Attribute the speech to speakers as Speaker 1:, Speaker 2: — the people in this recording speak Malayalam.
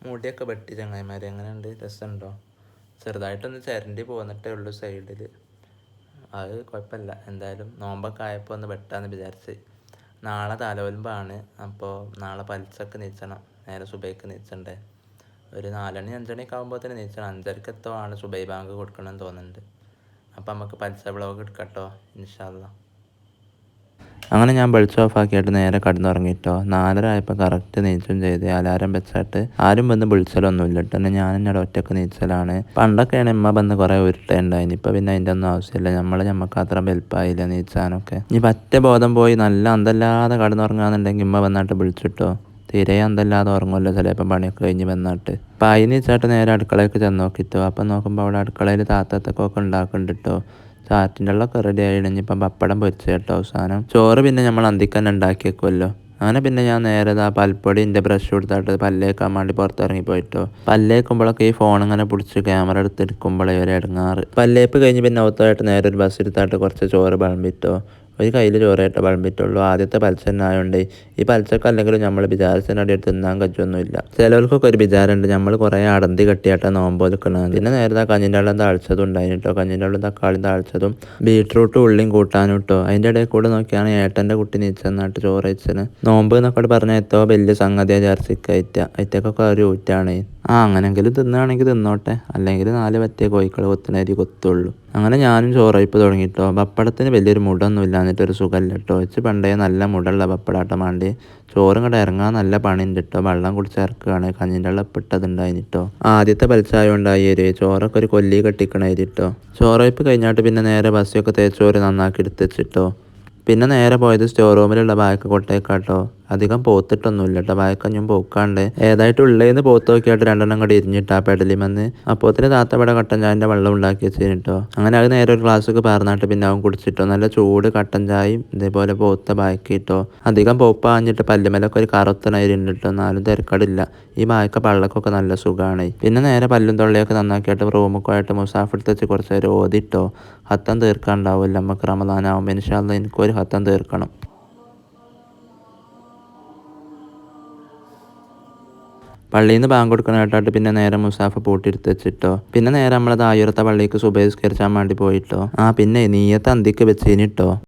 Speaker 1: മുടിയൊക്കെ വെട്ടി ചങ്ങായിമാരെ. എങ്ങനെയുണ്ട്? രസമുണ്ടോ? ചെറുതായിട്ടൊന്ന് ചിരണ്ടി പോന്നിട്ടേ ഉള്ളൂ സൈഡിൽ. അത് കുഴപ്പമില്ല. എന്തായാലും നോമ്പൊക്കെ ആയപ്പോൾ ഒന്ന് വെട്ടാന്ന് വിചാരിച്ച്. നാളെ തലോൽമ്പാണ്. അപ്പോൾ നാളെ പലിച്ചക്ക് നീച്ചണം. നേരെ സുബൈക്ക് നീച്ചണ്ടേ. ഒരു 4 മണി 5 മണിയൊക്കെ ആകുമ്പോഴത്തേന് നീച്ചണം. 5:30 എത്തോ ആണ് സുബൈ ബാങ്ക് കൊടുക്കണമെന്ന് തോന്നുന്നുണ്ട്. അപ്പം നമുക്ക് പലിച്ച വ്ളോഗ് എടുക്കട്ടോ ഇൻഷാ അല്ലാ. അങ്ങനെ ഞാൻ വെളിച്ചം ഓഫാക്കിയിട്ട് നേരെ കിടന്നുറങ്ങിയിട്ടോ. 4:30 ആയപ്പോൾ കറക്റ്റ് നീച്ചും ചെയ്ത് അലാരം വെച്ചിട്ട് ആരും വന്ന് വിളിച്ചാലൊന്നുമില്ല കേട്ടോ. പിന്നെ ഞാൻ എന്നോട് ഒറ്റക്ക് നീച്ചലാണ്. പണ്ടൊക്കെയാണ് ഉമ്മ വന്ന് കുറേ ഉരുട്ടുണ്ടായിന്. ഇപ്പം പിന്നെ അതിൻ്റെ ഒന്നും ആവശ്യമില്ല. നമുക്ക് അത്ര വലുപ്പമായില്ല നീച്ചാനൊക്കെ. ഇനി പറ്റ ബോധം പോയി നല്ല അന്തല്ലാതെ കിടന്നുറങ്ങാന്നുണ്ടെങ്കിൽ ഉമ്മ വന്നിട്ട് വിളിച്ചിട്ടോ. തീരെ അന്തല്ലാതെ ഉറങ്ങുമല്ലോ ചിലപ്പോൾ പണിയൊക്കെ കഴിഞ്ഞ് വന്നിട്ട്. അപ്പം അതിന് വെച്ചാട്ട് നേരെ അടുക്കളയ്ക്ക് ചെന്ന് നോക്കിട്ടോ. അപ്പം നോക്കുമ്പോൾ അവിടെ അടുക്കളയിൽ താത്തത്തൊക്കെ ഉണ്ടാക്കുന്നുണ്ട് കേട്ടോ. ചാറ്റിൻ്റെ ഉള്ളൊക്കെ റെഡി ആയി. ഇനിയിപ്പം പപ്പടം പൊരിച്ച് കേട്ടോ അവസാനം. ചോറ് പിന്നെ നമ്മൾ അന്തിക്ക് തന്നെ ഉണ്ടാക്കി വെക്കുമല്ലോ. അങ്ങനെ പിന്നെ ഞാൻ നേരെ പൽപ്പൊടിൻ്റെ ബ്രഷ് കൊടുത്തിട്ട് പല്ലേക്കാൻ വേണ്ടി പുറത്തിറങ്ങി പോയിട്ടോ. പല്ലേക്കുമ്പോഴൊക്കെ ഈ ഫോൺ ഇങ്ങനെ പിടിച്ച് ക്യാമറ എടുത്തെടുക്കുമ്പോഴേ ഒരു ഇടങ്ങാറ്. പല്ലേപ്പ് കഴിഞ്ഞ് പിന്നെ ഔത്തായിട്ട് നേരെ ഒരു ബസ് എടുത്തായിട്ട് കുറച്ച് ചോറ് വിളമ്പിട്ടോ. ഒരു കയ്യിൽ ചോറായിട്ട് വിളമ്പിട്ടുള്ളൂ. ആദ്യത്തെ പലിച്ച തന്നെ ആയതുകൊണ്ട് ഈ പലിച്ചക്ക് അല്ലെങ്കിലും നമ്മൾ വിചാരിച്ചതിനടി എടുത്ത് തിന്നാൻ കഴിച്ചൊന്നുമില്ല. ചിലവർക്കൊക്കെ ഒരു വിചാരമുണ്ട് നമ്മൾ കുറേ അടന്തി കെട്ടിയായിട്ട് നോമ്പോലിക്കണം. പിന്നെ നേരത്തെ കഞ്ഞിൻ്റെ വെള്ളം താളിച്ചതും ഉണ്ടായിരുന്നു കേട്ടോ. കഞ്ഞിൻ്റെ വെള്ളം തക്കാളി താളിച്ചതും ബീട്രൂട്ടും ഉള്ളിയും കൂട്ടാനും കേട്ടോ. അതിൻ്റെ ഇടയിൽ കൂടെ നോക്കിയാണ് ഏട്ടൻ്റെ കുട്ടി നീച്ചെന്നായിട്ട് ചോറ് വെച്ചത്. നോമ്പ് എന്നൊക്കെ പറഞ്ഞാൽ എത്തോ വലിയ സംഗതിയാണ് വിചാരിച്ചിട്ട് അയറ്റക്കൊക്കെ ഒരു ഊറ്റാണ്. അങ്ങനെങ്കിലും തിന്നുകയാണെങ്കിൽ തിന്നോട്ടെ. അല്ലെങ്കിൽ 4 പറ്റിയ കോഴിക്കൾ കൊത്തുന്നേരി കൊത്തുള്ളൂ. അങ്ങനെ ഞാനും ചോറയിപ്പ് തുടങ്ങിയിട്ടോ. പപ്പടത്തിന് വലിയൊരു മുടൊന്നും ഇല്ലാന്നിട്ടൊരു സുഖമില്ല കേട്ടോ. വെച്ച് പണ്ടേ നല്ല മുടുള്ള പപ്പടാട്ടം വേണ്ടി. ചോറും കൂടെ ഇറങ്ങാൻ നല്ല പണിയുണ്ട് കേട്ടോ. വെള്ളം കുടിച്ച് ഇറക്കുകയാണ്. കഞ്ഞിൻ്റെ വെള്ളം ഇട്ടതുണ്ടായിട്ടോ. ആദ്യത്തെ പലിച്ചായുണ്ടായി ചോറൊക്കെ ഒരു കൊല്ലി കെട്ടിക്കണായിരിട്ടോ. ചോറയിപ്പ് കഴിഞ്ഞാട്ട് പിന്നെ നേരെ ബസ്സൊക്കെ തേച്ചോറ് നന്നാക്കി എടുത്തുവെച്ചിട്ടോ. പിന്നെ നേരെ പോയത് സ്റ്റോർ റൂമിലുള്ള ബാഗ് കൊട്ടേക്കാട്ടോ. അധികം പോത്തിട്ടൊന്നുമില്ല കേട്ടോ. ബാഗക്കഞ്ഞും പോക്കാണ്ട് ഏതായിട്ട് ഉള്ളേന്ന് പോത്ത് നോക്കിയായിട്ട് 2 കൂടി ഇരിഞ്ഞിട്ടാ പെടലിമെന്ന്. അപ്പോത്തിന് താത്തവിടെ കട്ടൻ ചായൻ്റെ വെള്ളം ഉണ്ടാക്കി വെച്ചിട്ടോ. അങ്ങനെ അത് നേരെ ഒരു ഗ്ലാസ്സൊക്കെ പാർന്നിട്ട് പിന്നെ അവൻ കുടിച്ചിട്ടോ. നല്ല ചൂട് കട്ടൻ ചായയും ഇതേപോലെ പോത്ത ബാക്കിട്ടോ. അധികം പോപ്പാഞ്ഞിട്ട് പല്ലുമലൊക്കെ ഒരു കറുത്തനായിരുന്നു കേട്ടോ. എന്നാലും തിരക്കടില്ല. ഈ ബായക്ക പള്ളക്കൊക്കെ നല്ല സുഖമാണ്. പിന്നെ നേരെ പല്ലും തൊള്ളിയൊക്കെ നന്നാക്കിയിട്ട് റൂമൊക്കെ ആയിട്ട് മുസാഫെടുത്ത് വെച്ച് കുറച്ച് നേരം ഓതിട്ടോ. ഹത്തം തീർക്കാണ്ടാവില്ല നമുക്ക് റമദാനാവുമ്പോൾ. ഇൻഷാ അല്ലാ എനിക്കൊരു ഹത്തം തീർക്കണം. പള്ളിയിൽ നിന്ന് ബാങ്ക് കൊടുക്കണ കേട്ടാട്ട് പിന്നെ നേരെ മുസാഫ് പൂട്ടിയെടുത്ത് വെച്ചിട്ടോ. പിന്നെ നേരെ നമ്മളത് ആയുരത്തെ പള്ളിക്ക് സുബഹിസ്കരിച്ചാൻ വേണ്ടി പോയിട്ടോ. പിന്നെ നീയത്ത് അന്തിക്ക് വെച്ചിട്ടോ.